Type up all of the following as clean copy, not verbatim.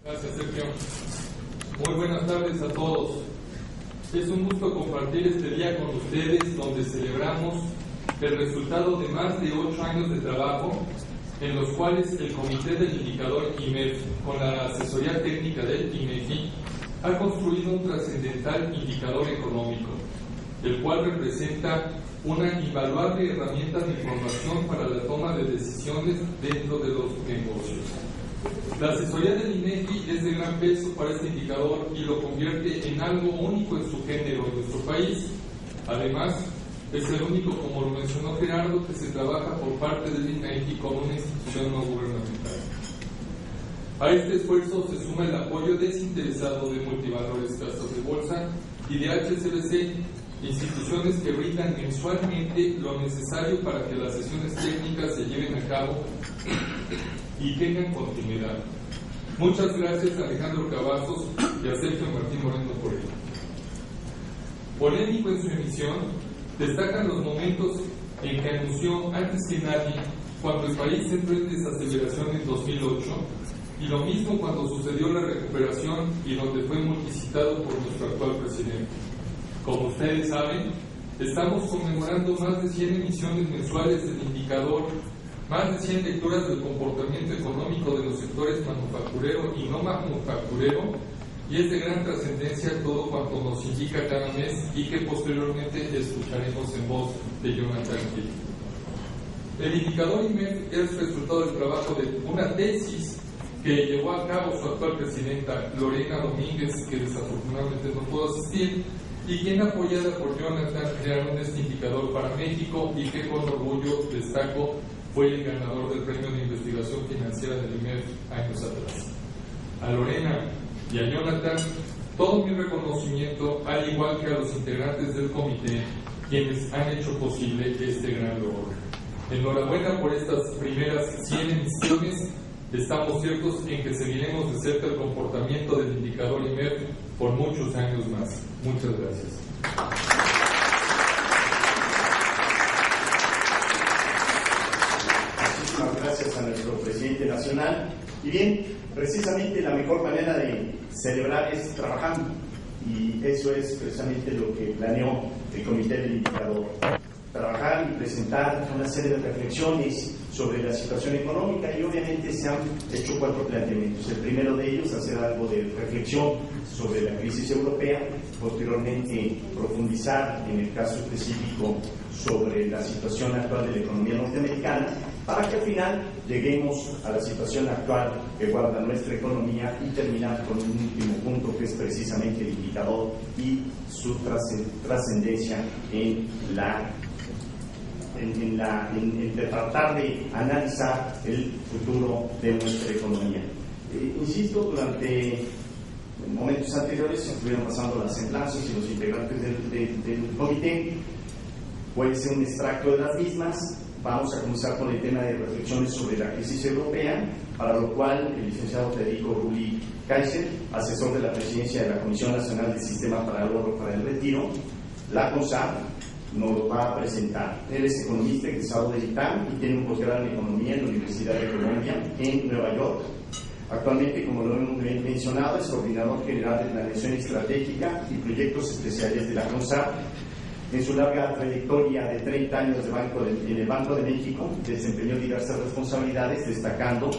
Gracias, Sergio. Muy buenas tardes a todos. Es un gusto compartir este día con ustedes, donde celebramos el resultado de más de 8 años de trabajo, en los cuales el Comité del Indicador IMEF, con la asesoría técnica del INEGI, ha construido un trascendental indicador económico, el cual representa una invaluable herramienta de información para la toma de decisiones dentro de los negocios. La asesoría del INEGI es de gran peso para este indicador y lo convierte en algo único en su género en nuestro país. Además, es el único, como lo mencionó Gerardo, que se trabaja por parte del INEGI como una institución no gubernamental. A este esfuerzo se suma el apoyo desinteresado de Multivalores Casas de Bolsa y de HSBC, instituciones que brindan mensualmente lo necesario para que las sesiones técnicas se lleven a cabo y tengan continuidad. Muchas gracias a Alejandro Cavazos y a Sergio Martín Moreno por ello. Polémico en su emisión, destacan los momentos en que anunció antes que nadie cuando el país entró en desaceleración en 2008 y lo mismo cuando sucedió la recuperación y donde fue multicitado por nuestro actual presidente. Como ustedes saben, estamos conmemorando más de 100 emisiones mensuales del indicador, más de 100 lecturas del comportamiento económico de los sectores manufacturero y no manufacturero, y es de gran trascendencia todo cuanto nos indica cada mes y que posteriormente escucharemos en voz de Jonathan Hill. El indicador IMEF es resultado del trabajo de una tesis que llevó a cabo su actual presidenta Lorena Domínguez, que desafortunadamente no pudo asistir, y quien, apoyada por Jonathan, crearon este indicador para México y que con orgullo destaco fue el ganador del Premio de Investigación Financiera del IMEF años atrás. A Lorena y a Jonathan, todo mi reconocimiento, al igual que a los integrantes del comité, quienes han hecho posible este gran logro. Enhorabuena por estas primeras 100 emisiones. Estamos ciertos en que seguiremos de cerca el comportamiento del indicador IMEF por muchos años más. Muchas gracias. Muchísimas gracias a nuestro presidente nacional. Y bien, precisamente la mejor manera de celebrar es trabajando. Y eso es precisamente lo que planeó el Comité del Indicador. Trabajar y presentar una serie de reflexiones sobre la situación económica, y obviamente se han hecho 4 planteamientos. El primero de ellos, hacer algo de reflexión sobre la crisis europea, posteriormente profundizar en el caso específico sobre la situación actual de la economía norteamericana, para que al final lleguemos a la situación actual que guarda nuestra economía y terminar con un último punto, que es precisamente el indicador y su trascendencia en tratar de analizar el futuro de nuestra economía. Insisto, durante momentos anteriores se estuvieron pasando las semblanzas y los integrantes del comité. Puede ser un extracto de las mismas. Vamos a comenzar con el tema de reflexiones sobre la crisis europea, para lo cual el licenciado Federico Rulli Kaiser, asesor de la presidencia de la Comisión Nacional del Sistema para el Ahorro para el Retiro, la CONSAR, nos lo va a presentar. Él es economista egresado del ITAM y tiene un posgrado en Economía en la Universidad de Columbia en Nueva York. Actualmente, como lo hemos mencionado, es coordinador general de Planeación Estratégica y Proyectos Especiales de la CONSAR. En su larga trayectoria de 30 años en el Banco de México, desempeñó diversas responsabilidades, destacando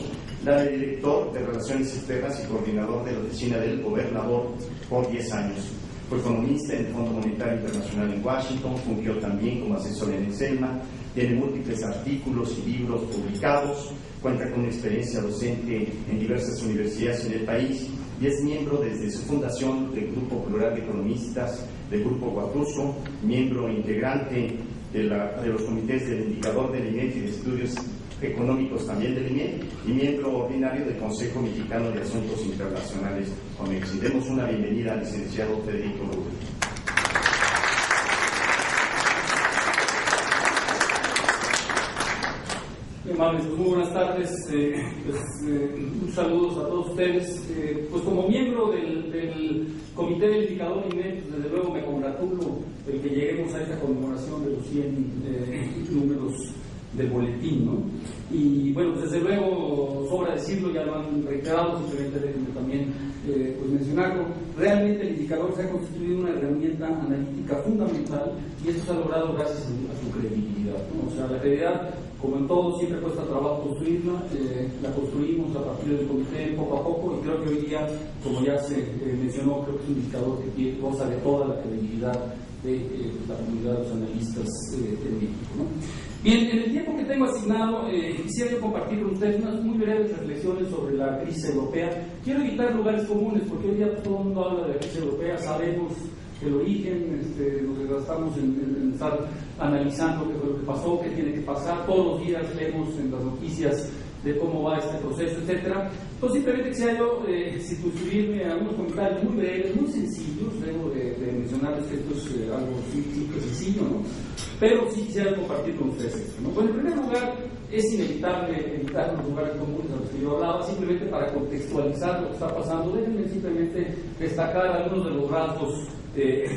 la de director de Relaciones Externas y coordinador de la Oficina del Gobernador por 10 años. Fue economista en el Fondo Monetario Internacional en Washington, fungió también como asesor en el SELMA, tiene múltiples artículos y libros publicados, cuenta con una experiencia docente en diversas universidades en el país y es miembro desde su fundación del Grupo Plural de Economistas, del Grupo Huatusco, miembro integrante de los comités del Indicador del INEF y de Estudios Económicos también del INEF, y miembro ordinario del Consejo Mexicano de Asuntos Internacionales, COMEX. Y demos una bienvenida al licenciado Federico Rulli. Muy buenas tardes, un saludo a todos ustedes. Pues como miembro del Comité del Indicador INEF, desde luego me congratulo el que lleguemos a esta conmemoración de los 100 números del boletín, ¿no? Y bueno, pues desde luego, sobra decirlo, ya lo han reiterado, simplemente déjenme también pues mencionarlo, realmente el indicador se ha constituido una herramienta analítica fundamental y esto se ha logrado gracias a su credibilidad, ¿no? O sea, la credibilidad, como en todo, siempre cuesta trabajo construirla, la construimos a partir del comité poco a poco y creo que hoy día, como ya se mencionó, creo que es un indicador que goza de toda la credibilidad de la comunidad de los analistas en México, ¿no? Bien, en el tiempo que tengo asignado, quisiera yo compartir con ustedes unas muy breves reflexiones sobre la crisis europea. Quiero evitar lugares comunes, porque hoy día todo el mundo habla de la crisis europea, sabemos el origen, nos desgastamos en estar analizando qué fue lo que pasó, qué tiene que pasar, todos los días leemos en las noticias de cómo va este proceso, etcétera. Entonces simplemente quisiera yo circunscribirme a unos comentarios muy breves, muy sencillos. Debo de mencionarles que esto es algo simple, sencillo, ¿no? Pero sí quisiera compartir con ustedes esto, ¿no? Bueno, en primer lugar, es inevitable evitar los lugares comunes a los que yo hablaba, simplemente para contextualizar lo que está pasando. Déjenme simplemente destacar algunos de los rasgos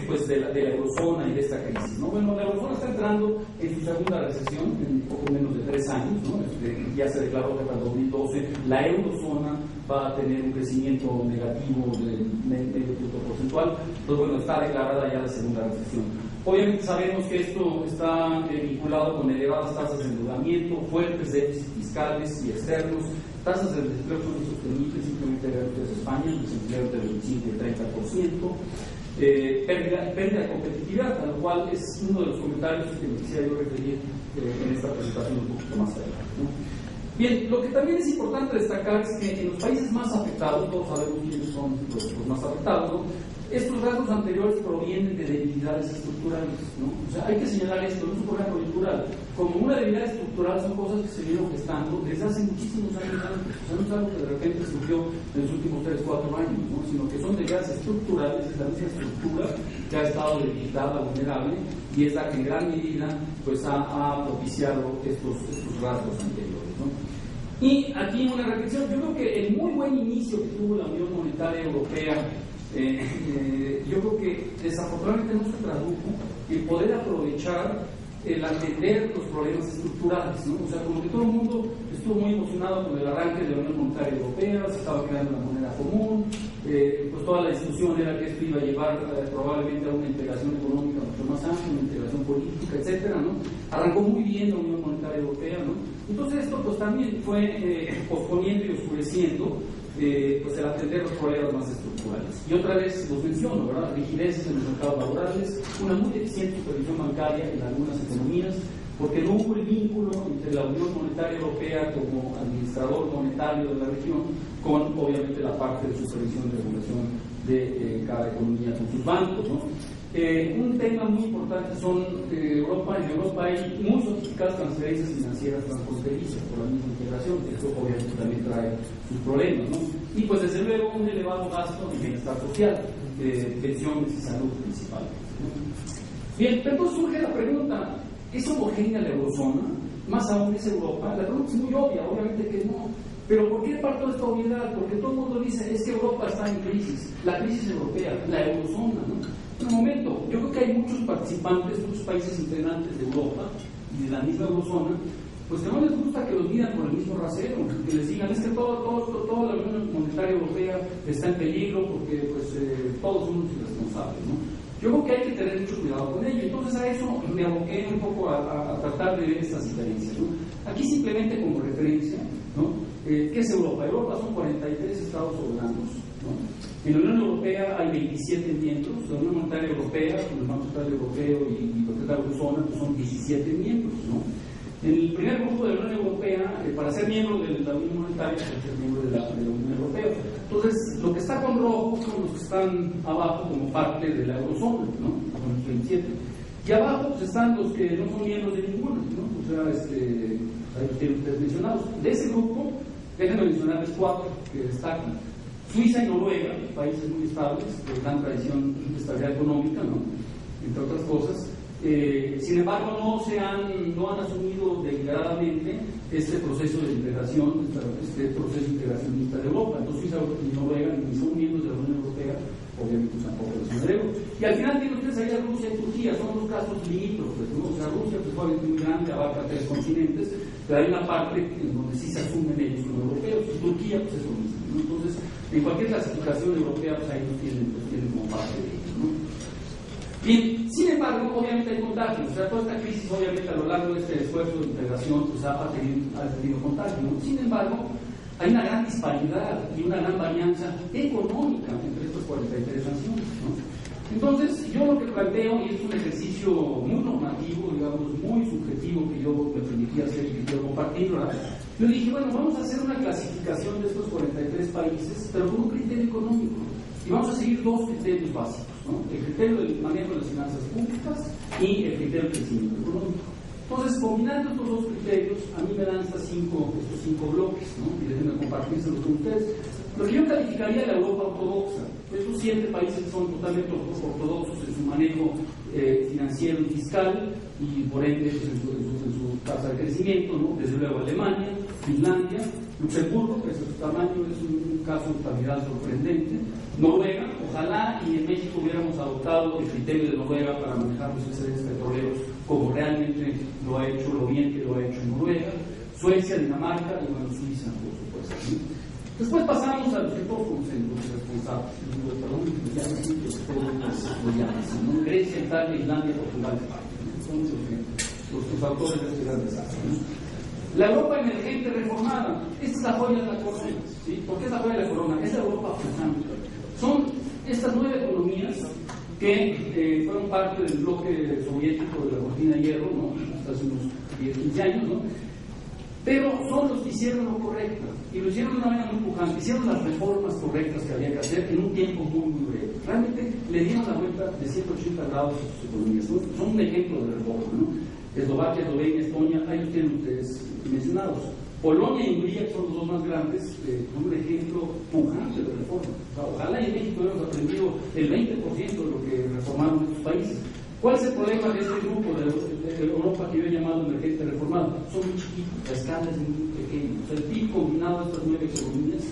pues de la eurozona y de esta crisis, ¿no? Bueno, la eurozona está entrando en su segunda recesión en poco menos de 3 años, ¿no? Ya se declaró que para el 2012 la eurozona va a tener un crecimiento negativo de medio punto porcentual. Entonces, bueno, está declarada ya la segunda recesión. Obviamente sabemos que esto está vinculado con elevadas tasas de endeudamiento, fuertes déficits fiscales y externos, tasas de desempleo que son insostenibles, simplemente ver ustedes España, un desempleo entre 25 y 30%. Pérdida de competitividad, a lo cual es uno de los comentarios que me quisiera yo referir en esta presentación un poquito más adelante, ¿no? Bien, lo que también es importante destacar es que en los países más afectados, todos sabemos quiénes son los más afectados, ¿no? Estos rasgos anteriores provienen de debilidades estructurales, ¿no? O sea, hay que señalar esto, no es un problema coyuntural. Como una debilidad estructural son cosas que se vienen gestando desde hace muchísimos años antes. O sea, no es algo que de repente surgió en los últimos 3 o 4 años, ¿no? Sino que son debilidades estructurales, es la misma estructura que ha estado debilitada, vulnerable, y es la que en gran medida pues, ha propiciado estos rasgos anteriores, ¿no? Y aquí una reflexión, yo creo que el muy buen inicio que tuvo la Unión Monetaria Europea, yo creo que desafortunadamente no se tradujo en poder aprovechar el atender los problemas estructurales, ¿no? O sea, como que todo el mundo estuvo muy emocionado con el arranque de la Unión Monetaria Europea, se estaba creando una moneda común, pues toda la discusión era que esto iba a llevar probablemente a una integración económica mucho más amplia, una integración política, etcétera, ¿no? Arrancó muy bien la Unión Monetaria Europea, ¿no? Entonces esto pues también fue posponiendo y oscureciendo pues el atender los problemas más estructurales. Y otra vez los menciono, ¿verdad? Rigideces en los mercados laborales, una muy deficiente supervisión bancaria en algunas economías, porque no hubo el vínculo entre la Unión Monetaria Europea como administrador monetario de la región con, obviamente, la parte de supervisión y regulación de cada economía con sus bancos, ¿no? Un tema muy importante son en Europa hay muy sofisticadas transferencias financieras transfronterizas por la misma integración, que eso obviamente también trae sus problemas, ¿no? Y pues desde luego un elevado gasto en bienestar social, pensiones y salud principalmente, ¿no? Bien, pero entonces surge la pregunta, ¿es homogénea la eurozona? Más aún es Europa. La pregunta es muy obvia, obviamente que no. Pero ¿por qué parto de esta obviedad? Porque todo el mundo dice, es que Europa está en crisis, la crisis europea, la eurozona, ¿no? En un momento, yo creo que hay muchos participantes, muchos países integrantes de Europa y de la misma eurozona, pues que no les gusta que los midan por el mismo rasero, que les digan, es que toda la Unión Monetaria Europea está en peligro porque pues, todos somos irresponsables, ¿no? Yo creo que hay que tener mucho cuidado con ello. Entonces a eso me aboqué un poco a tratar de ver estas diferencias, ¿no? Aquí simplemente como referencia, ¿no? ¿Qué es Europa? Europa son 43 estados soberanos, ¿no? En la Unión Europea hay 27 miembros. La Unión Monetaria Europea, con el Banco Central Europeo y lo que es la eurozona, pues son 17 miembros, ¿no? En el primer grupo de la Unión Europea, para ser miembro de la Unión Monetaria, hay que ser miembro de la Unión Europea. Entonces, lo que está con rojo son los que están abajo como parte de la eurozona, ¿no? Con los 27. Y abajo pues, están los que no son miembros de ninguna, ¿no? O sea, ahí tienen ustedes mencionados. De ese grupo, déjenme mencionarles 4 que destacan. Suiza y Noruega, países muy estables, de gran tradición de estabilidad económica, ¿no? Entre otras cosas. Sin embargo, no han asumido deliberadamente este proceso de integración, este proceso integracionista de Europa. Entonces, Suiza y Noruega ni son miembros de la Unión Europea, obviamente usan poco de zona del euro. Y al final tienen ustedes ahí a Rusia y Turquía, son los casos limítrofes, ¿no? O sea, Rusia pues obviamente muy grande, abarca 3 continentes, pero hay una parte en donde sí se asumen ellos como europeos, y Turquía pues es lo mismo, ¿no? Entonces, en cualquier clasificación europea, pues ahí tienen como parte de ellos, ¿no? Bien, sin embargo, obviamente hay contagios, o sea, toda esta crisis obviamente a lo largo de este esfuerzo de integración pues ha tenido contagio, ¿no? Sin embargo, hay una gran disparidad y una gran varianza económica entre estas 43 naciones, ¿no? Entonces, yo lo que planteo, y es un ejercicio muy normativo, digamos, muy subjetivo que yo me permití hacer y que quiero compartir, ¿verdad? Yo dije, bueno, vamos a hacer una clasificación de estos 43 países, pero con un criterio económico. Y vamos a seguir 2 criterios básicos, ¿no? El criterio del manejo de las finanzas públicas y el criterio del crecimiento económico. Entonces, combinando estos 2 criterios, a mí me dan estos 5 bloques, ¿no? Y déjenme compartírselos con ustedes. Lo que yo calificaría la Europa ortodoxa, estos 7 países son totalmente ortodoxos en su manejo financiero y fiscal, y por ende pues, en su tasa de crecimiento, ¿no? Desde luego Alemania, Finlandia, Luxemburgo, que es su tamaño, es un caso de estabilidad sorprendente. Noruega, ojalá y en México hubiéramos adoptado el criterio de Noruega para manejar los excedentes petroleros como realmente lo ha hecho, lo bien que lo ha hecho en Noruega. Suecia, Dinamarca y bueno, Suiza, por supuesto, ¿sí? Después pasamos a los que todos conocen los responsables, ¿no? Grecia, Italia, Islandia, Portugal, España, son los autores de este gran desastre, ¿no? La Europa emergente reformada, esta es la joya de la corona, ¿sí? ¿Por qué es la joya de la corona? Es la Europa pujante. Son estas 9 economías que fueron parte del bloque soviético de la cortina de hierro, ¿no? Hasta hace unos 10-15 años, ¿no? Pero son los que hicieron lo correcto, y lo hicieron de una manera muy pujante, hicieron las reformas correctas que había que hacer en un tiempo muy, muy breve. Realmente le dieron la vuelta de 180 grados a sus economías, ¿no? Son un ejemplo de reforma, ¿no? Eslovaquia, Eslovenia, Estonia, ahí los tienen ustedes mencionados. Polonia y Hungría, que son los 2 más grandes, son un ejemplo pujante de reforma. O sea, ojalá en México hubiéramos aprendido el 20% de lo que reformaron estos países. ¿Cuál es el problema de este grupo de Europa que yo he llamado emergente reformado? Son muy chiquitos, la escala es muy pequeña. O sea, el PIB combinado de estas 9 economías,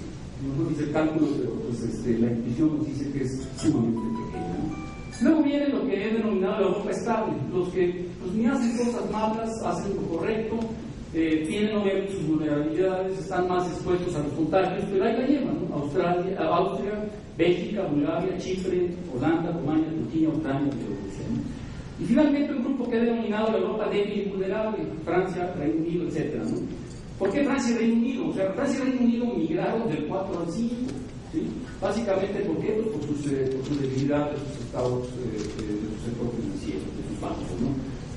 no dice el cálculo, pero pues, la intuición nos dice que es sumamente pequeña, ¿no? Luego viene lo que he denominado la Europa estable, los que pues, ni hacen cosas malas, hacen lo correcto, tienen obviamente sus vulnerabilidades, están más expuestos a los contagios, pero ahí la llevan, ¿no? Austria, Bélgica, Bulgaria, Chipre, Holanda, Rumania, Turquía, Ucrania y Bielorrusia, ¿no? Y finalmente un grupo que he denominado la Europa débil y vulnerable, Francia, Reino Unido, etc., ¿no? ¿Por qué Francia y Reino Unido? O sea, Francia y Reino Unido migraron del 4 al 5, ¿sí? Básicamente, ¿por qué? Pues por sus debilidades, de sus estados, de su sector financiero, de sus bancos, ¿no?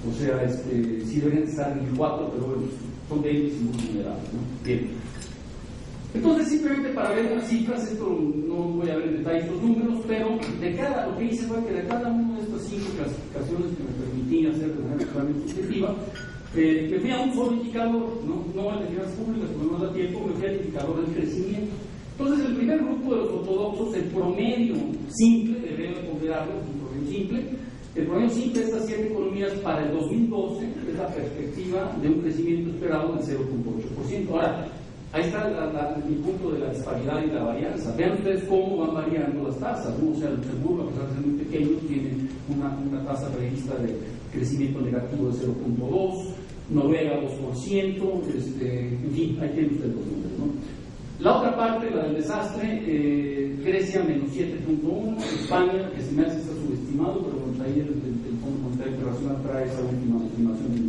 O sea, sí deberían estar en el 4, pero bueno, son débiles y muy vulnerables, ¿no? Bien. Entonces, simplemente para ver unas cifras, esto no voy a ver en detalle estos números, pero lo que hice fue que de cada una de estas 5 clasificaciones que me permití hacer de manera totalmente subjetiva, me fui a un solo indicador, no al de finanzas públicas, porque no da tiempo, me fui al indicador del crecimiento. Entonces, el primer grupo de los ortodoxos, el promedio simple, debería ponderarlo, un promedio simple. El promedio simple de estas 7 economías para el 2012 es la perspectiva de un crecimiento esperado del 0.8%. Ahora, ahí está mi punto de la disparidad y la varianza. Vean ustedes cómo van variando las tasas, ¿no? O sea, Luxemburgo, a pesar de ser muy pequeño, tiene una tasa prevista de crecimiento negativo de 0.2%, Noruega 2%, en fin, ahí tienen ustedes los números, ¿no? La otra parte, la del desastre, Grecia menos 7.1%, España, que se me hace está subestimado, pero bueno, ahí el Fondo Monetario Internacional trae esa última estimación de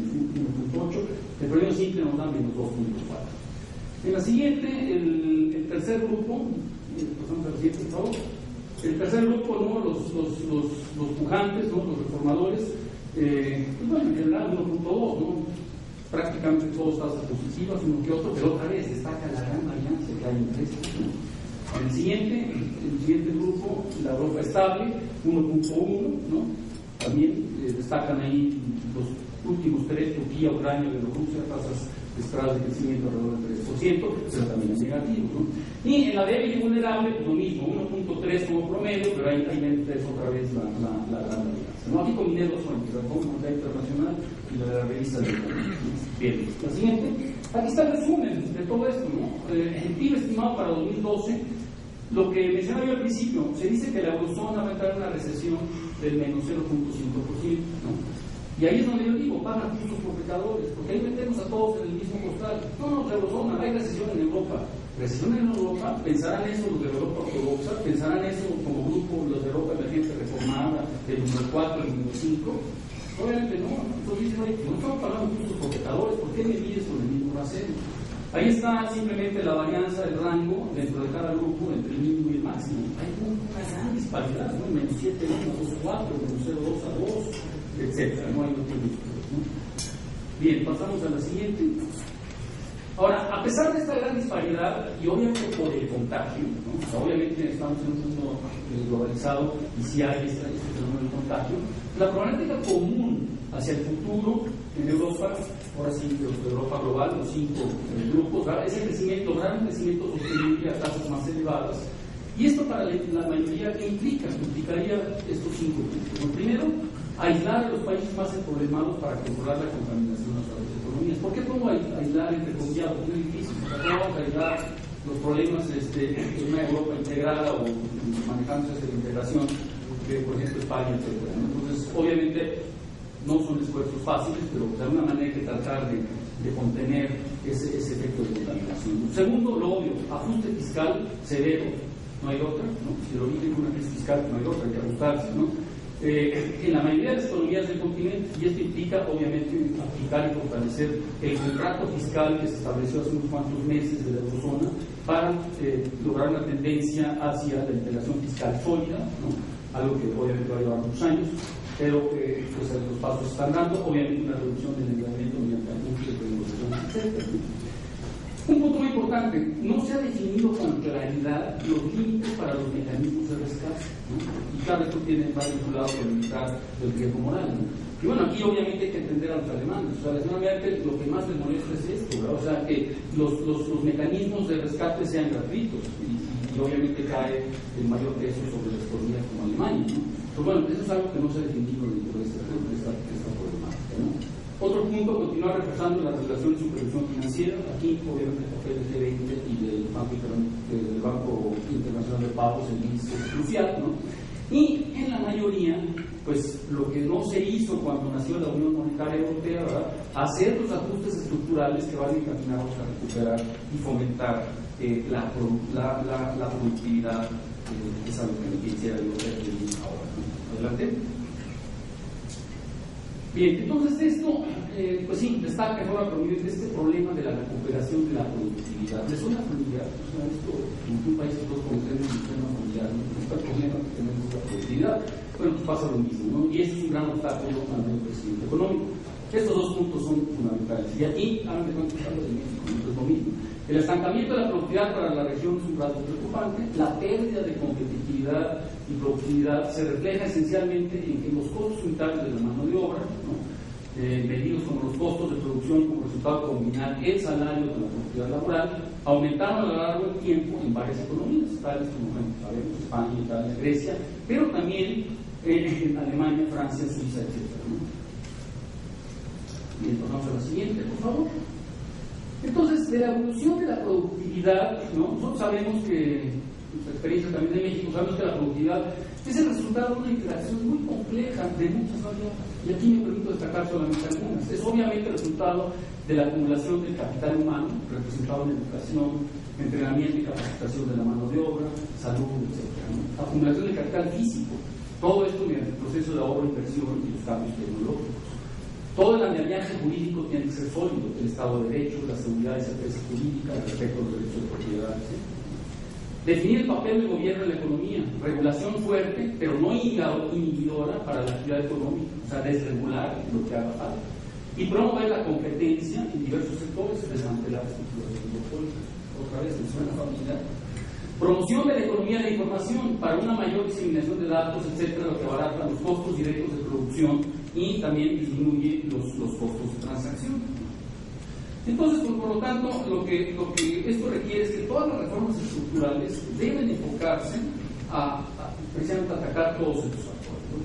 1.8%, el promedio simple nos da menos 2.4%. En la siguiente, el tercer grupo, pasamos a la siguiente, por favor. El tercer grupo, ¿no? los pujantes, ¿no? Los reformadores, pues bueno, en general 1.2%, ¿no? Prácticamente todos tasas positivas, uno que otro, pero otra vez destaca la gran varianza que hay entre estos, ¿no? El siguiente grupo, la Europa estable, 1.1%, ¿no? También destacan ahí los últimos 3, Turquía, Ucrania, Bielorrusia, tasas esperadas de crecimiento alrededor del 3%, pero también es negativo, ¿no? Y en la débil y vulnerable, pues lo mismo, 1.3 como promedio, pero ahí ven ustedes otra vez la gran varianza, ¿no? Aquí combiné 2 fuentes, la Fondo Monetario Internacional y la de la revista de Economía. Bien, la siguiente, aquí está el resumen de todo esto, ¿no? El PIB estimado para 2012 Lo que mencionaba yo al principio, se dice que la eurozona va a entrar en una recesión del menos 0.5%, ¿no? Y ahí es donde yo digo, pagan justos por pecadores, porque ahí metemos a todos en el mismo costal. No, la eurozona, hay recesión en Europa. Recesión en Europa, pensarán eso los de Europa ortodoxa, pensarán eso como grupo los de Europa emergente reformada, el número 4, el número 5. Obviamente no, entonces dicen, oye, no estamos pagando justos por pecadores, ¿por qué me mides con el mismo rasero? Ahí está simplemente la varianza del rango dentro de cada grupo entre el mínimo y el máximo. Hay una gran disparidad, ¿no? Menos 7, 1, 2, 4, menos 0, 2 a 2, etcétera. No hay otro grupo, ¿no? Bien, pasamos a la siguiente. Ahora, a pesar de esta gran disparidad, y obviamente por el contagio, ¿no? O sea, obviamente estamos en un mundo globalizado y si hay este fenómeno de contagio, la problemática común hacia el futuro en Europa, ahora sí, de Europa global, los 5 grupos, ¿verdad? Es el crecimiento, lograr un crecimiento sostenible a tasas más elevadas. Y esto para la mayoría, ¿qué implica? Implicaría estos 5 puntos. Lo primero, aislar a los países más problemados para controlar la contaminación de nuestras economías. ¿Por qué pongo aislar entre comillas? Porque es difícil. O sea, ¿cómo vamos a aislar los problemas en una Europa integrada o manejándose esa integración de, por ejemplo, España, etc.? Entonces, obviamente, no son esfuerzos fáciles, pero de alguna manera hay que tratar de contener ese efecto de contaminación. Segundo, lo obvio, ajuste fiscal severo, no hay otra, ¿no? Si lo dicen con una crisis fiscal, no hay otra, hay que ajustarse, ¿no? En la mayoría de las economías del continente, y esto implica, obviamente, aplicar y fortalecer el contrato fiscal que se estableció hace unos cuantos meses de la eurozona para lograr una tendencia hacia la integración fiscal sólida, ¿no? Algo que obviamente va a llevar muchos años, pero pues los pasos están dando, obviamente una reducción del endeudamiento mediante ajuste de renegociación, etc. Un punto muy importante, no se ha definido con claridad los límites para los mecanismos de rescate, ¿no? Y claro, esto va vinculado con limitar el riesgo moral, ¿no? Y bueno, aquí obviamente hay que entender a los alemanes. O sea, a la señora Merkel lo que más les molesta es esto, ¿verdad? O sea, que los mecanismos de rescate sean gratuitos y obviamente cae el mayor peso sobre las economías como Alemania, ¿no? Pues bueno, eso es algo que no se ha definido dentro de esta problemática, ¿no? Otro punto, continuar reforzando la regulación y supervisión financiera. Aquí, obviamente, el papel del G20 y del Banco Internacional de Pagos es crucial, ¿no? Y en la mayoría, pues lo que no se hizo cuando nació la Unión Monetaria Europea, ¿verdad? Hacer los ajustes estructurales que van encaminados a recuperar y fomentar la productividad, es algo que me quisiera yo ver ahora, ¿no? Adelante. Bien, entonces esto, pues sí, destaca de forma prominente este problema de la recuperación de la productividad. ¿Les suena familiar? O sea, esto, en un país que todos conocemos un sistema familiar, ¿no? Está el problema que tenemos la productividad. Bueno, pues pasa lo mismo, ¿no? Y eso es un gran obstáculo al crecimiento económico. Estos dos puntos son fundamentales. Y aquí, hagan de cuenta que hablo de México, no es lo mismo. El estancamiento de la productividad para la región es un rasgo preocupante. La pérdida de competitividad y productividad se refleja esencialmente en que los costos unitarios de la mano de obra, ¿no? Medidos como los costos de producción como resultado de combinar el salario con la productividad laboral, aumentaron a lo largo del tiempo en varias economías, tales como sabemos, España, Italia, Grecia, pero también en Alemania, Francia, Suiza, etc., ¿no? Bien, pasamos a la siguiente, por favor. Entonces, de la evolución de la productividad, ¿no? Nosotros sabemos que, nuestra experiencia también de México, sabemos que la productividad es el resultado de una interacción muy compleja de muchas variables. Y aquí me permito destacar solamente algunas. Es obviamente el resultado de la acumulación del capital humano, representado en educación, entrenamiento y capacitación de la mano de obra, salud, etc., ¿no? Acumulación de capital físico, todo esto mediante el proceso de ahorro, inversión y los cambios tecnológicos. Todo el andamiaje jurídico tiene que ser sólido, el Estado de Derecho, la seguridad y certeza jurídica, el respeto a los derechos de propiedad, etc. Definir el papel del gobierno en la economía, regulación fuerte, pero no inhibidora para la actividad económica, o sea, desregular lo que haga falta. Y promover la competencia en diversos sectores, desmantelar estructuras oligopólicas. Otra vez, me suena familiar. Promoción de la economía de la información para una mayor diseminación de datos, etcétera, lo que abarata los costos directos de producción y también disminuye los costos de transacción. Entonces, pues, por lo tanto, lo que esto requiere es que todas las reformas estructurales deben enfocarse a precisamente atacar todos estos factores, ¿no?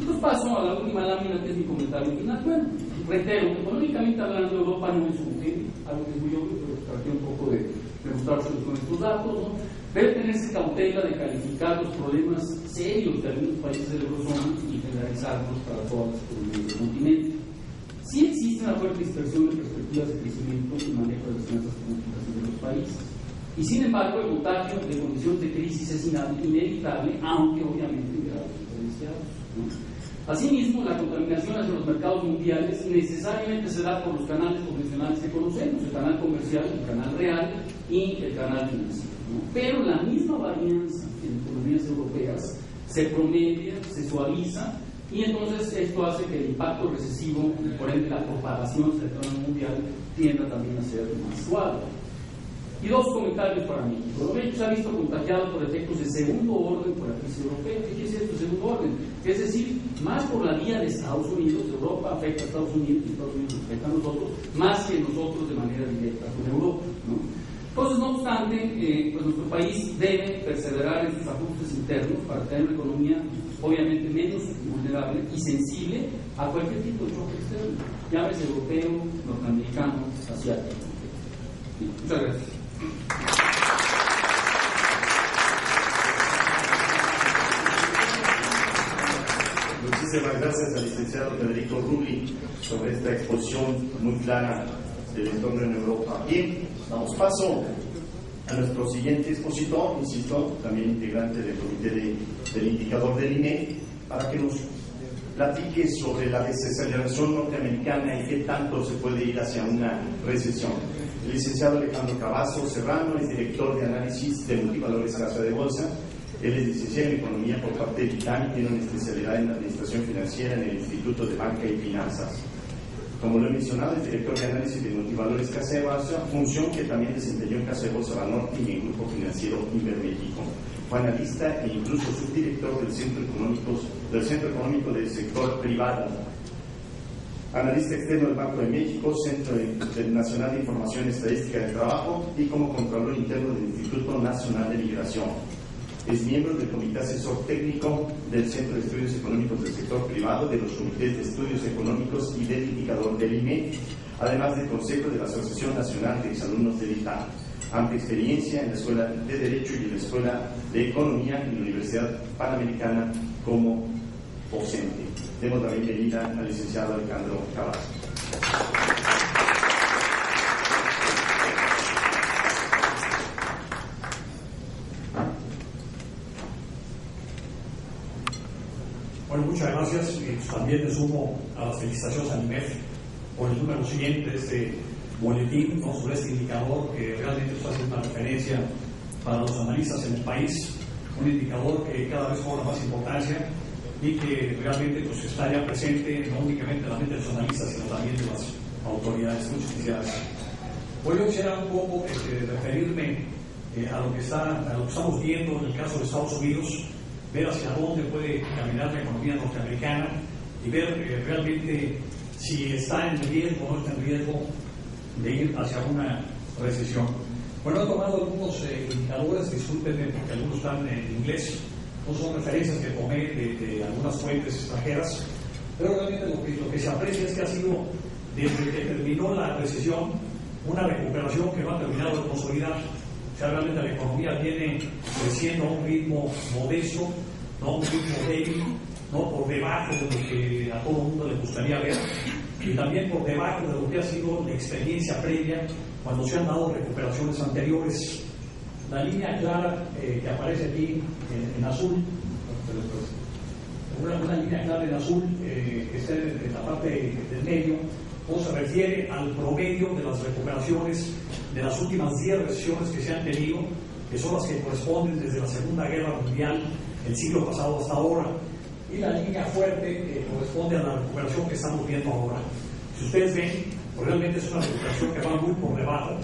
Entonces paso a la última lámina, que es mi comentario final. Bueno, reitero, económicamente hablando, Europa no es homogénea, algo que es muy obvio, pero traté un poco de demostrárselos con estos datos, ¿no? Debe tenerse cautela de calificar los problemas serios de algunos países de la eurozona y generalizarlos para todas las economías del continente. Sí existe una fuerte dispersión de perspectivas de crecimiento y manejo de las finanzas públicas de los países. Y sin embargo, el contagio de condiciones de crisis es inevitable, aunque obviamente en grados diferenciados, ¿no? Asimismo, la contaminación hacia los mercados mundiales necesariamente se da por los canales convencionales que conocemos, el canal comercial, el canal real y el canal financiero, ¿no? Pero la misma varianza en economías europeas se promedia, se suaviza, y entonces esto hace que el impacto recesivo y por ende la propagación hacia la economía mundial tienda también a ser más suave. Y dos comentarios para México. México se ha visto contagiado por efectos de segundo orden por la crisis europea. ¿Qué quiere decir esto de segundo orden? Es decir, más por la vía de Estados Unidos. Europa afecta a Estados Unidos y Estados Unidos afecta a nosotros, más que nosotros de manera directa con Europa, ¿no? Entonces, no obstante, pues nuestro país debe perseverar en sus ajustes internos para tener una economía obviamente menos vulnerable y sensible a cualquier tipo de choque externo, llámese europeo, norteamericano, asiático. Muchas gracias. Muchísimas gracias al licenciado Federico Rulli sobre esta exposición muy clara del entorno en Europa. Bien, damos paso a nuestro siguiente expositor, insisto, también integrante del comité del indicador del INE, para que nos platique sobre la desaceleración norteamericana y qué tanto se puede ir hacia una recesión. El licenciado Alejandro Cavazo Serrano es director de análisis de multivalores Casa de Bolsa. Él es licenciado en Economía por parte del ITAM y tiene una especialidad en Administración Financiera en el Instituto de Banca y Finanzas. Como lo he mencionado, es director de análisis de multivalores Casa de Bolsa, función que también desempeñó en Casa de Bolsa Banorte y en Grupo Financiero Iberméxico. Fue analista e incluso subdirector del Centro Económico del Sector Privado. Analista externo del Banco de México, Centro Nacional de Información y Estadística del Trabajo y como Contralor Interno del Instituto Nacional de Migración. Es miembro del Comité Asesor Técnico del Centro de Estudios Económicos del Sector Privado, de los Comités de Estudios Económicos y del Indicador del INE, además del Consejo de la Asociación Nacional de Exalumnos del ITAM. Amplia experiencia en la Escuela de Derecho y en la Escuela de Economía en la Universidad Panamericana como docente. Demos la bienvenida al licenciado Alejandro Cavazo. Bueno, muchas gracias. También me sumo a las felicitaciones al IMEF por el número siguiente de este boletín, ¿no?, sobre este indicador que realmente está haciendo una referencia para los analistas en el país, un indicador que cada vez cobra más importancia y que realmente pues, está ya presente no únicamente en la mente de los analistas, sino también de las autoridades. Muchas felicidades. Voy a quisiera un poco referirme a lo que estamos viendo en el caso de Estados Unidos, ver hacia dónde puede caminar la economía norteamericana y ver realmente si está en riesgo o no está en riesgo de ir hacia una recesión. Bueno, he tomado algunos indicadores, discúlpenme porque algunos están en inglés, no son referencias que tomé de algunas fuentes extranjeras, pero realmente lo que se aprecia es que ha sido, desde que terminó la recesión, una recuperación que no ha terminado de consolidar. O sea, realmente la economía viene creciendo a un ritmo modesto, no a un ritmo débil, no por debajo de lo que a todo el mundo le gustaría ver, y también por debajo de lo que ha sido la experiencia previa cuando se han dado recuperaciones anteriores. La línea clara que aparece aquí en azul, una línea clara en azul que está en la parte del medio, o se refiere al promedio de las recuperaciones de las últimas 10 recesiones que se han tenido, que son las que corresponden desde la Segunda Guerra Mundial, el siglo pasado hasta ahora, y la línea fuerte corresponde a la recuperación que estamos viendo ahora. Si ustedes ven, pues realmente es una recuperación que va muy por debajo,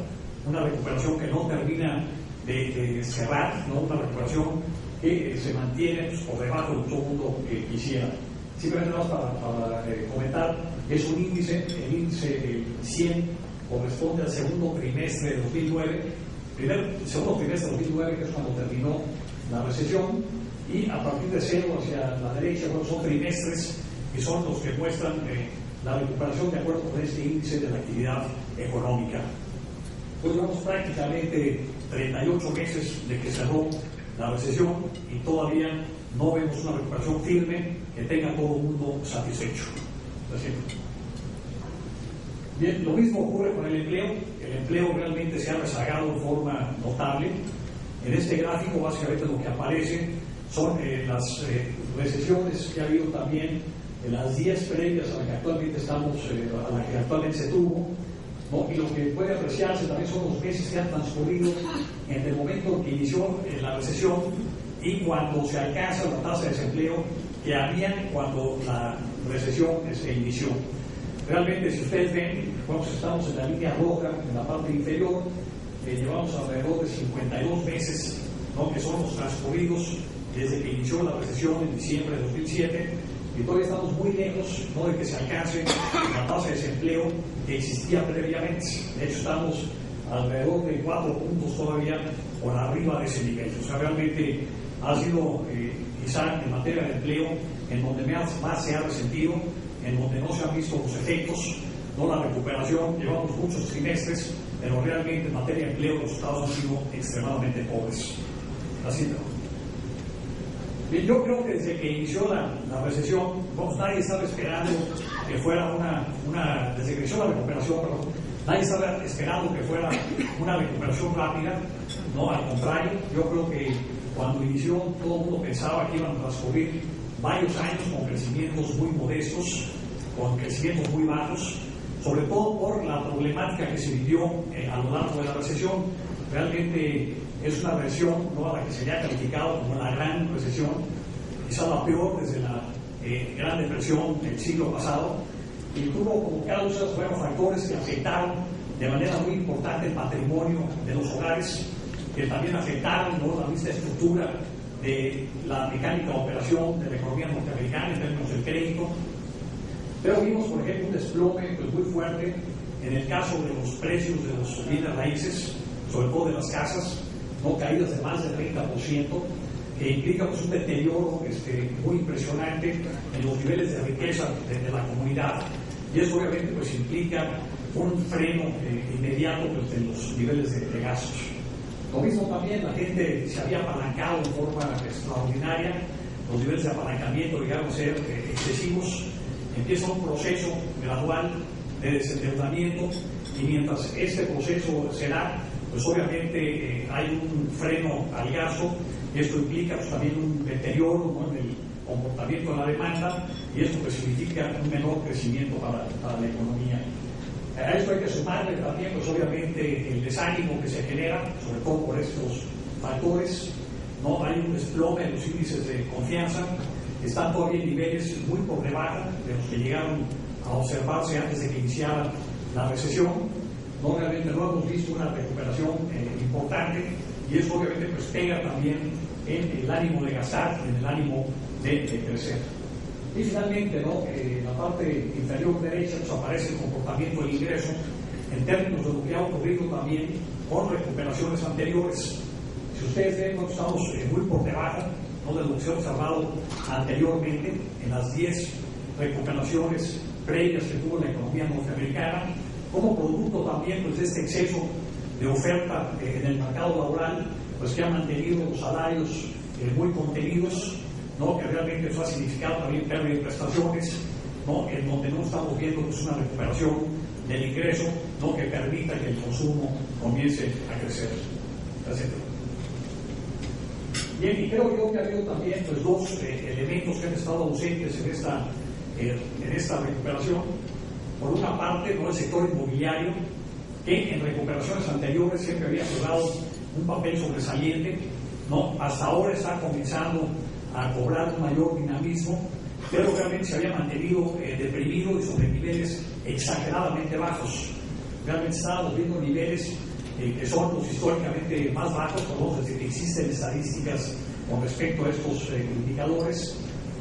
una recuperación que no termina de cerrar, ¿no?, una recuperación que se mantiene pues, por debajo de lo que todo el mundo quisiera. Simplemente más para comentar, es un índice, el índice 100 corresponde al segundo trimestre de 2009, segundo trimestre de 2009, que es cuando terminó la recesión, y a partir de cero hacia la derecha, bueno, son trimestres que son los que muestran la recuperación de acuerdo con este índice de la actividad económica. Pues llevamos prácticamente 38 meses de que cerró la recesión y todavía no vemos una recuperación firme que tenga a todo el mundo satisfecho. Bien, lo mismo ocurre con el empleo. El empleo realmente se ha rezagado de forma notable. En este gráfico básicamente lo que aparece son las recesiones que ha habido también en las 10 previas a la que actualmente estamos, a la que actualmente se tuvo, ¿no? Y lo que puede apreciarse también son los meses que han transcurrido entre el momento que inició la recesión y cuando se alcanza la tasa de desempleo que había cuando la recesión se inició. Realmente, si ustedes ven, cuando estamos en la línea roja, en la parte inferior, llevamos alrededor de 52 meses, ¿no? Que son los transcurridos desde que inició la recesión en diciembre de 2007, y todavía estamos muy lejos, ¿no?, de que se alcance la tasa de desempleo que existía previamente. De hecho, estamos alrededor de 4 puntos todavía por arriba de ese nivel. O sea, realmente ha sido quizá en materia de empleo en donde más se ha resentido, en donde no se han visto los efectos, no la recuperación. Llevamos muchos trimestres, pero realmente en materia de empleo los resultados han sido extremadamente pobres. Así no. Bien, yo creo que desde que inició la recesión, nadie estaba esperando que fuera desde que inició la recuperación, nadie estaba esperando que fuera una recuperación rápida, no, al contrario. Yo creo que cuando inició todo el mundo pensaba que iban a transcurrir varios años con crecimientos muy modestos, con crecimientos muy bajos, sobre todo por la problemática que se vivió a lo largo de la recesión. Realmente es una recesión, ¿no?, a la que se le ha calificado como la gran recesión, quizá la peor desde la Gran Depresión del siglo pasado, y tuvo como causas, factores que afectaron de manera muy importante el patrimonio de los hogares, que también afectaron, ¿no?, la misma estructura de la mecánica de operación de la economía norteamericana en términos del crédito. Pero vimos, por ejemplo, un desplome muy fuerte en el caso de los precios de los bienes raíces, sobre todo de las casas, ¿no?, caídas de más del 30%, que implica un deterioro muy impresionante en los niveles de riqueza de la comunidad, y eso obviamente implica un freno inmediato en los niveles de gastos. Lo mismo también, la gente se había apalancado de forma extraordinaria, los niveles de apalancamiento llegaron a ser excesivos. Empieza un proceso gradual de desendeudamiento, y mientras este proceso se da, pues obviamente hay un freno al gasto, y esto implica también un deterioro, ¿no?, en el comportamiento de la demanda, y esto pues significa un menor crecimiento para la economía. A esto hay que sumarle también, pues obviamente, el desánimo que se genera, sobre todo por estos factores, ¿no? Hay un desplome en los índices de confianza, están todavía en niveles muy por debajo de los que llegaron a observarse antes de que iniciara la recesión. No, realmente no hemos visto una recuperación importante, y eso obviamente pues pega también en el ánimo de gastar, en el ánimo de crecer. Y finalmente, ¿no?, en la parte inferior derecha pues aparece el comportamiento del ingreso en términos de lo que ha ocurrido también con recuperaciones anteriores. Si ustedes ven, ¿no?, estamos muy por debajo, ¿no?, de lo que se ha observado anteriormente en las 10 recuperaciones previas que tuvo la economía norteamericana, como producto también pues de este exceso de oferta en el mercado laboral, pues que ha mantenido los salarios muy contenidos, ¿no?, que realmente eso ha significado también pérdida de prestaciones, ¿no?, en donde no estamos viendo pues una recuperación del ingreso, ¿no?, que permita que el consumo comience a crecer, etc. Bien, y creo yo que ha habido también pues dos elementos que han estado ausentes en esta recuperación. Por una parte, ¿no?, el sector inmobiliario, que en recuperaciones anteriores siempre había jugado un papel sobresaliente, ¿no? Hasta ahora está comenzando a cobrar un mayor dinamismo, pero realmente se había mantenido deprimido y sobre niveles exageradamente bajos. Realmente estábamos viendo niveles que son los históricamente más bajos, desde que existen estadísticas con respecto a estos indicadores.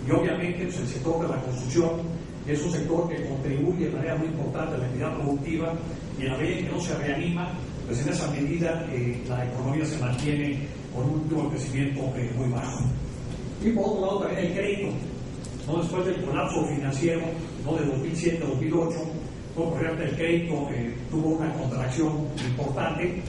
Y obviamente pues, el sector de la construcción es un sector que contribuye de manera muy importante a la actividad productiva, y en la medida en que no se reanima, pues en esa medida la economía se mantiene con un ritmo de crecimiento muy bajo. Y por otro lado también el crédito, ¿no?, después del colapso financiero, ¿no?, de 2007 a 2008, como realmente el crédito tuvo una contracción importante,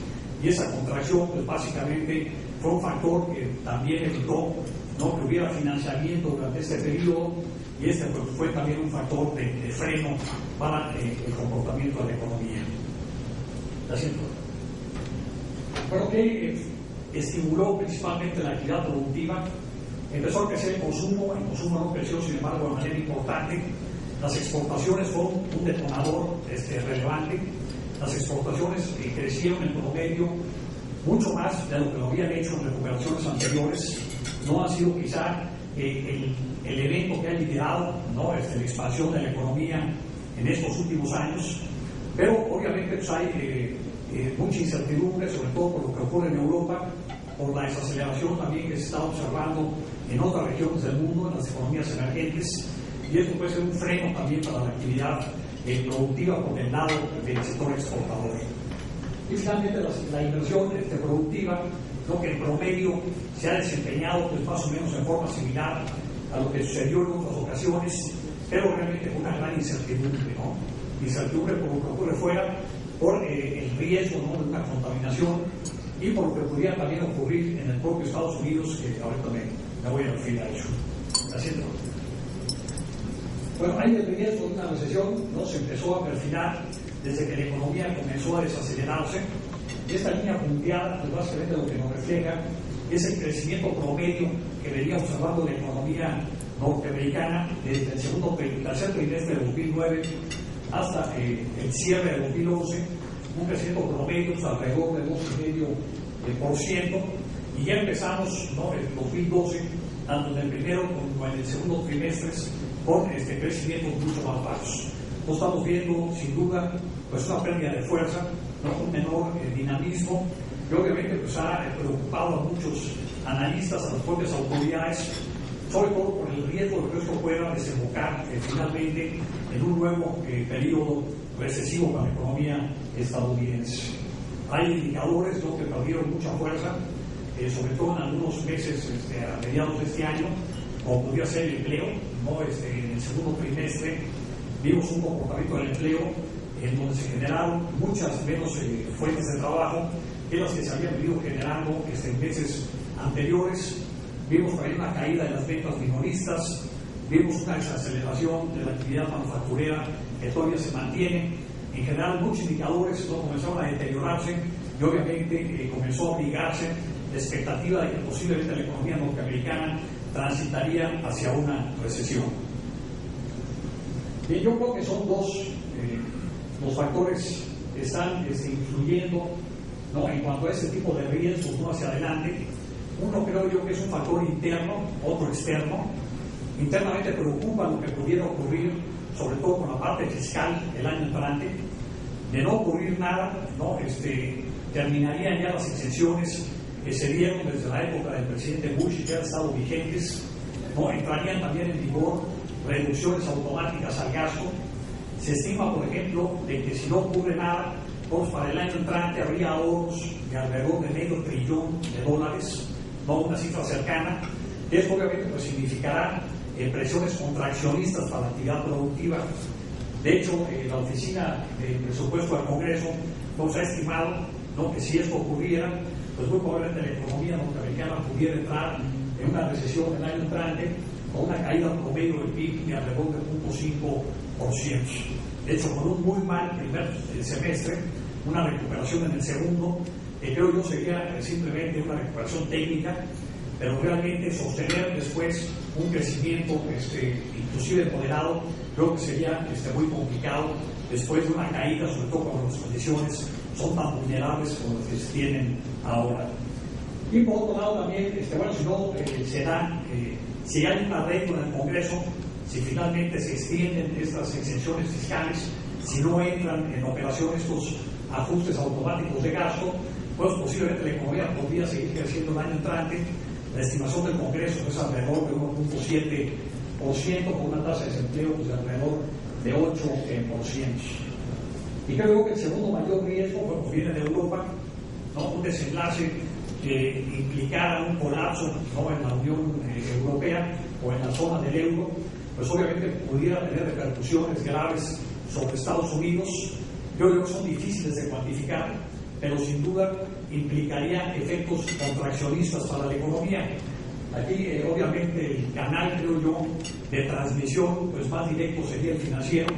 y esa contracción pues básicamente fue un factor que también evitó, ¿no?, que hubiera financiamiento durante este periodo, y este pues, fue también un factor de freno para el comportamiento de la economía. ¿Lo siento? Pero que estimuló principalmente la actividad productiva. Empezó a crecer el consumo no creció sin embargo de manera importante. Las exportaciones fueron un detonador relevante. Las exportaciones crecieron en promedio mucho más de lo que lo habían hecho en recuperaciones anteriores. No ha sido quizá el evento que ha liderado, ¿no?, la expansión de la economía en estos últimos años, pero obviamente pues, hay mucha incertidumbre, sobre todo por lo que ocurre en Europa, por la desaceleración también que se está observando en otras regiones del mundo, en las economías emergentes, y esto puede ser un freno también para la actividad productiva por el lado del sector exportador. Y finalmente la inversión productiva, ¿no?, que en promedio se ha desempeñado pues, más o menos en forma similar a lo que sucedió en otras ocasiones, pero realmente con una gran incertidumbre, ¿no? Incertidumbre por lo que ocurre fuera, por el riesgo, ¿no?, de una contaminación, y por lo que pudiera también ocurrir en el propio Estados Unidos, que ahorita me voy a referir a ello. ¿Haciendo? Bueno, hay el riesgo de una recesión, ¿no?, se empezó a perfilar desde que la economía comenzó a desacelerarse. Esta línea punteada, pues básicamente lo que nos refleja es el crecimiento promedio que venía observando la economía norteamericana desde el tercer trimestre de 2009 hasta el cierre de 2011, un crecimiento promedio pues, alrededor del 2,5%, y ya empezamos, ¿no?, en 2012, tanto en el primero como en el segundo trimestre, con crecimientos mucho más bajos. No estamos viendo, sin duda, pues una pérdida de fuerza, ¿no?, un menor dinamismo, que obviamente pues, ha preocupado a muchos analistas, a las propias autoridades, sobre todo por el riesgo de que esto pueda desembocar finalmente en un nuevo periodo recesivo para la economía estadounidense. Hay indicadores, ¿no?, que perdieron mucha fuerza, sobre todo en algunos meses a mediados de este año, como podría ser el empleo, ¿no? En el segundo trimestre vimos un comportamiento del empleo en donde se generaron muchas menos fuentes de trabajo que las que se habían venido generando en meses anteriores. Vimos también una caída de las ventas minoristas, vimos una desaceleración de la actividad manufacturera que todavía se mantiene. En general, muchos indicadores no comenzaron a deteriorarse y obviamente comenzó a obligarse la expectativa de que posiblemente la economía norteamericana transitaría hacia una recesión. Bien, yo creo que son dos los factores que están influyendo, ¿no?, en cuanto a ese tipo de riesgos, ¿no?, hacia adelante. Uno creo yo que es un factor interno, otro externo. Internamente preocupa lo que pudiera ocurrir, sobre todo con la parte fiscal el año entrante. De no ocurrir nada, ¿no?, terminarían ya las exenciones que se dieron desde la época del presidente Bush y que han estado vigentes, ¿no? Entrarían también en vigor reducciones automáticas al gasto. Se estima, por ejemplo, de que si no ocurre nada, pues para el año entrante habría ahorros de alrededor de $500 billones, no una cifra cercana, que esto obviamente pues, significará presiones contraccionistas para la actividad productiva. De hecho, la Oficina de Presupuesto del Congreso nos ha estimado, ¿no?, que si esto ocurriera, pues muy probablemente la economía norteamericana pudiera entrar en una recesión el año entrante con una caída promedio del PIB de alrededor del 0.5%. De hecho, con un muy mal primer semestre, una recuperación en el segundo, creo yo sería simplemente una recuperación técnica, pero realmente sostener después un crecimiento inclusive moderado, creo que sería muy complicado después de una caída, sobre todo cuando las condiciones son tan vulnerables como las que se tienen ahora. Y por otro lado también, bueno, si no se da, si hay un arreglo en el Congreso, si finalmente se extienden estas exenciones fiscales, si no entran en operación estos ajustes automáticos de gasto, pues posiblemente la economía podría seguir creciendo el año entrante. La estimación del Congreso es alrededor de 1.7%, con una tasa de desempleo pues, de alrededor de 8%. Y creo que el segundo mayor riesgo pues, viene de Europa, ¿no?, un desenlace que implicara un colapso, ¿no?, en la Unión Europea o en la zona del euro, pues obviamente pudiera tener repercusiones graves sobre Estados Unidos. Yo creo que son difíciles de cuantificar, pero sin duda implicaría efectos contraccionistas para la economía. Aquí, obviamente, el canal, creo yo, de transmisión pues más directo sería el financiero,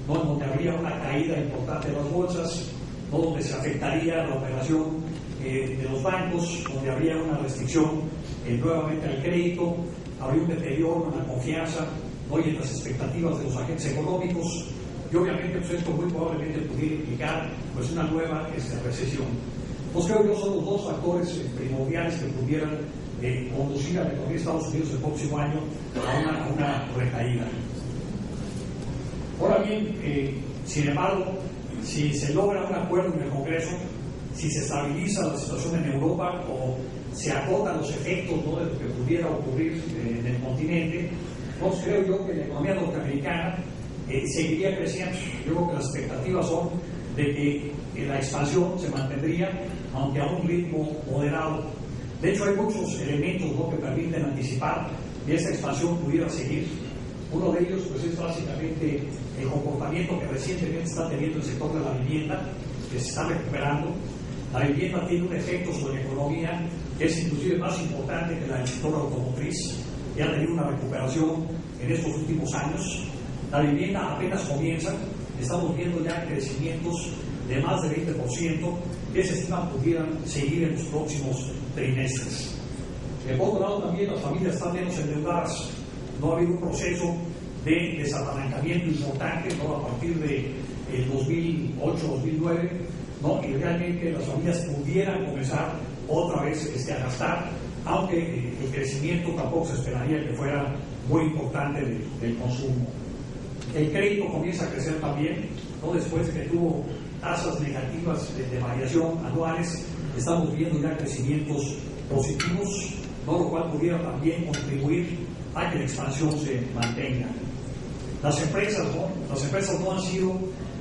¿no? Donde habría una caída importante de las bolsas, ¿no? Donde se afectaría la operación de los bancos, donde habría una restricción nuevamente al crédito, habría un deterioro en la confianza, ¿no? Y en las expectativas de los agentes económicos, y obviamente pues esto muy probablemente pudiera implicar pues una nueva recesión. Pues creo que son los dos factores primordiales que pudieran conducir a la economía de Estados Unidos el próximo año a una recaída. Ahora bien, sin embargo, si se logra un acuerdo en el Congreso, si se estabiliza la situación en Europa o se acotan los efectos, ¿no? de lo que pudiera ocurrir en el continente, pues creo yo que la economía norteamericana seguiría creciendo. Yo creo que las expectativas son de que la expansión se mantendría, aunque a un ritmo moderado. De hecho, hay muchos elementos, ¿no? que permiten anticipar que esta expansión pudiera seguir. Uno de ellos pues, es básicamente el comportamiento que recientemente está teniendo el sector de la vivienda, que se está recuperando. La vivienda tiene un efecto sobre la economía que es inclusive más importante que la del sector automotriz, que ha tenido una recuperación en estos últimos años. La vivienda apenas comienza, estamos viendo ya crecimientos de más de 20% que se estima pudieran seguir en los próximos trimestres. Por otro lado, también las familias están menos endeudadas. No ha habido un proceso de desapalancamiento importante, ¿no? a partir del 2008-2009, ¿no? y realmente las familias pudieran comenzar otra vez a gastar, aunque el crecimiento tampoco se esperaría que fuera muy importante del consumo. El crédito comienza a crecer también, ¿no? después de que tuvo tasas negativas de variación anuales, estamos viendo ya crecimientos positivos, ¿no? lo cual pudiera también contribuir a que la expansión se mantenga. Las empresas no han sido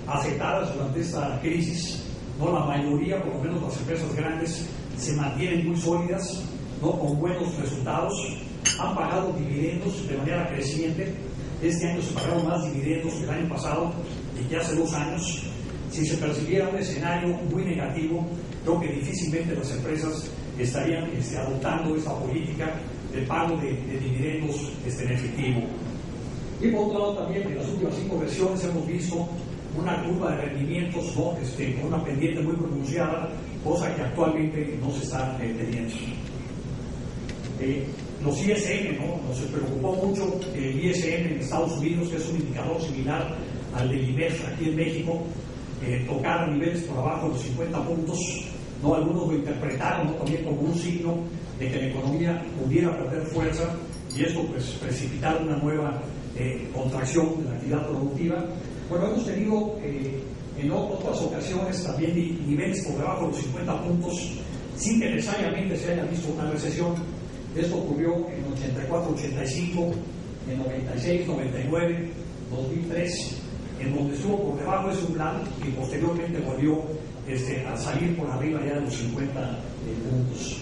afectadas durante esta crisis, ¿no? la mayoría, por lo menos las empresas grandes, se mantienen muy sólidas, ¿no? con buenos resultados, han pagado dividendos de manera creciente. Este año se pagaron más dividendos que el año pasado y que hace 2 años. Si se percibiera un escenario muy negativo, creo que difícilmente las empresas estarían adoptando esta política de pago de dividendos en efectivo. Y por otro lado también en las últimas 5 versiones hemos visto una curva de rendimientos, ¿no? con una pendiente muy pronunciada, cosa que actualmente no se está teniendo. Los ISM, ¿no? nos preocupó mucho el ISM en Estados Unidos, que es un indicador similar al del IMEF aquí en México, tocar niveles por abajo de los 50 puntos. ¿no? Algunos lo interpretaron, ¿no? también como un signo de que la economía pudiera perder fuerza y esto pues precipitar una nueva contracción de la actividad productiva. Bueno, hemos tenido en otras ocasiones también niveles por debajo de los 50 puntos sin que necesariamente se haya visto una recesión. Esto ocurrió en 84-85, en 96-99, 2003, en donde estuvo por debajo de su plan y posteriormente volvió a salir por arriba ya de los 50 puntos.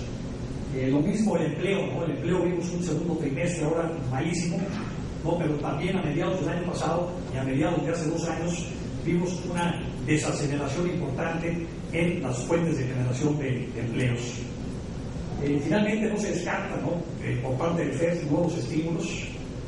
Lo mismo el empleo, ¿no? El empleo vimos un segundo trimestre ahora malísimo, ¿no? Pero también a mediados del año pasado y a mediados de hace 2 años vimos una desaceleración importante en las fuentes de generación de empleos. Finalmente no se descarta, ¿no? Por parte del FED nuevos estímulos.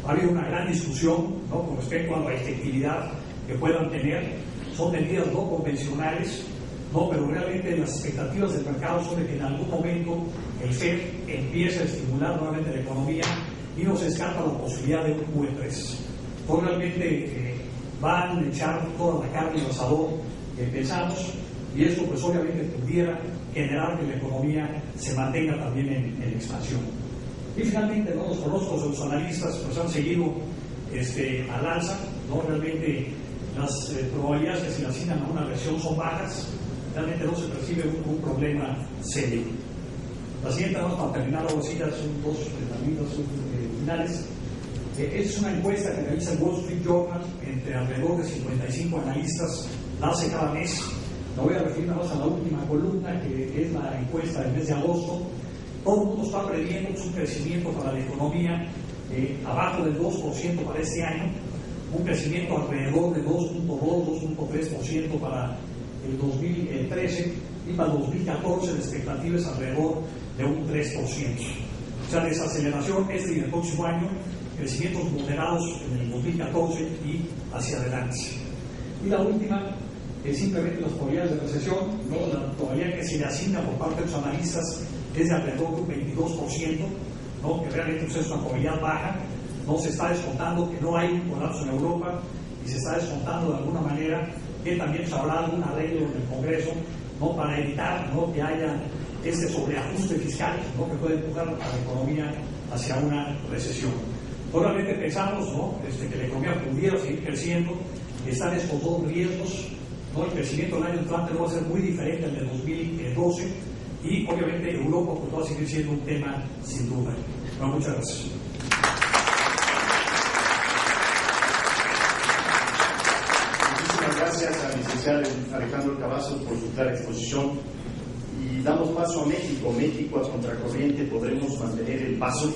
Ha habido una gran discusión, ¿no? con respecto a la efectividad que puedan tener. Son medidas no convencionales, ¿no? pero realmente las expectativas del mercado son de que en algún momento el FED empiece a estimular nuevamente la economía y no se descarta la posibilidad de un QE3. Entonces realmente van a echar toda la carne al asador que pensamos y esto pues obviamente pudiera generar que la economía se mantenga también en expansión. Y finalmente, ¿no? los pronósticos de los analistas pues han seguido al alza, ¿no? Realmente las probabilidades que se le asignan a una recesión son bajas, realmente no se percibe un problema serio. La siguiente, vamos para terminar, ahora sí ya son 2 términos finales. Es una encuesta que realiza el Wall Street Journal entre alrededor de 55 analistas, la hace cada mes. Me voy a referir nada más a la última columna, que es la encuesta del mes de agosto. Todo el mundo está previendo un crecimiento para la economía abajo del 2% para este año, un crecimiento alrededor de 2.2-2.3% para el 2013 y para el 2014 la expectativa es alrededor de un 3%. O sea, desaceleración este y el próximo año, crecimientos moderados en el 2014 y hacia adelante. Y la última es simplemente las probabilidades de recesión, ¿no? La probabilidad que se le asigna por parte de los analistas es de alrededor de un 22%, ¿no? Que realmente pues, es una probabilidad baja. No se está descontando que no hay un colapso en Europa y se está descontando de alguna manera que también se habrá algún arreglo en el Congreso, ¿no? Para evitar, ¿no? Que haya este sobreajuste fiscal, ¿no? Que puede empujar a la economía hacia una recesión. Obviamente pensamos, ¿no? Que la economía pudiera seguir creciendo, están estos dos riesgos, ¿no? El crecimiento del año entrante no va a ser muy diferente al del 2012 y obviamente Europa pues, va a seguir siendo un tema sin duda. Bueno, muchas gracias. Muchísimas gracias al licenciado Alejandro Cavazos por su clara exposición. Y damos paso a México. México a contracorriente, podremos mantener el paso.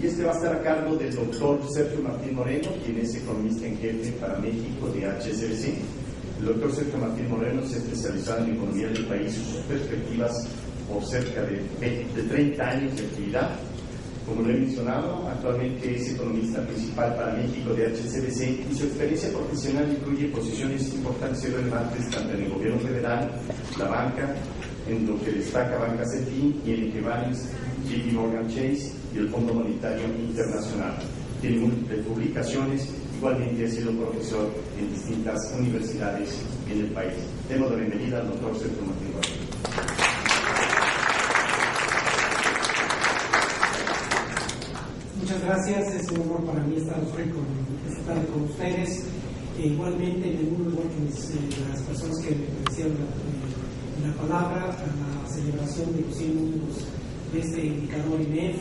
Y este va a estar a cargo del doctor Sergio Martín Moreno, quien es economista en jefe para México de HSBC. El doctor Sergio Martín Moreno se ha especializado en economía del país y sus perspectivas por cerca de 30 años de actividad. Como lo he mencionado, actualmente es economista principal para México de HSBC y su experiencia profesional incluye posiciones importantes y relevantes tanto en el gobierno federal, la banca, en lo que destaca Banca CETIN y en Equivarius, JP Morgan Chase y el Fondo Monetario Internacional. Tiene múltiples publicaciones, igualmente ha sido profesor en distintas universidades en el país. Demos la bienvenida al doctor Sergio Martín Moreno. Muchas gracias, es un honor para mí estar esta tarde con ustedes. Igualmente me uno igual que las personas que me ofrecieron la palabra a la celebración de los 100 años de este indicador IMEF.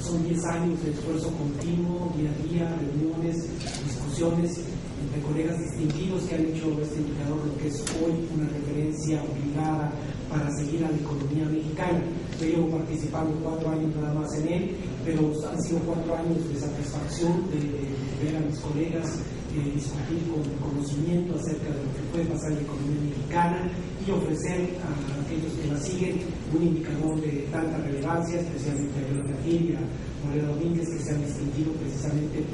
Son 10 años de esfuerzo continuo, día a día, reuniones, discusiones entre colegas distinguidos que han hecho este indicador lo que es hoy una referencia obligada para seguir a la economía mexicana. Yo llevo participando 4 años nada más en él, pero han sido 4 años de satisfacción de ver a mis colegas discutir con conocimiento acerca de lo que puede pasar en la economía mexicana y ofrecer a aquellos que la siguen un indicador de tanta relevancia, especialmente a Yolanda Gil y a Moreno Domínguez, que se han distinguido precisamente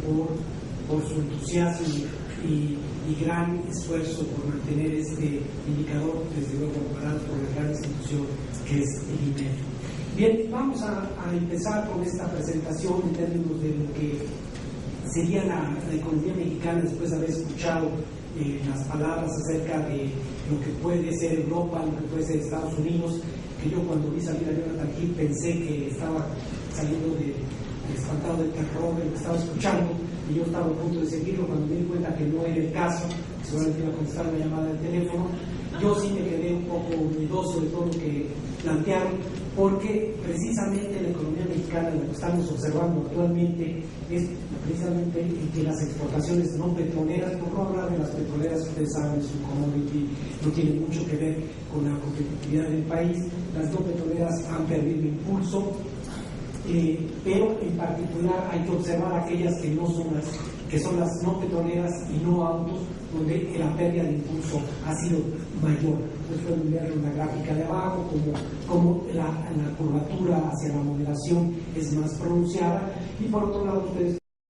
por su entusiasmo y gran esfuerzo por mantener este indicador, desde luego amparado por la gran institución que es el IMEF. Bien, vamos a empezar con esta presentación en términos de lo que sería la economía mexicana después de haber escuchado las palabras acerca de lo que puede ser Europa, lo que puede ser Estados Unidos, que yo cuando vi salir a Jonathan Hill pensé que estaba saliendo espantado del terror de lo que estaba escuchando, y yo estaba a punto de seguirlo cuando me di cuenta que no era el caso, que seguramente iba a contestar una llamada del teléfono. Yo sí me quedé un poco miedoso de todo lo que plantearon, porque precisamente la economía mexicana, lo que estamos observando actualmente, es precisamente en que las exportaciones no petroleras, por no hablar de las petroleras, ustedes saben, es un commodity, no tiene mucho que ver con la competitividad del país, las no petroleras han perdido impulso, pero en particular hay que observar aquellas que no son que son las no petroleras y no autos, donde la pérdida de impulso ha sido mayor. Ustedes pueden ver en la gráfica de abajo como la curvatura hacia la moderación es más pronunciada, y por otro lado ustedes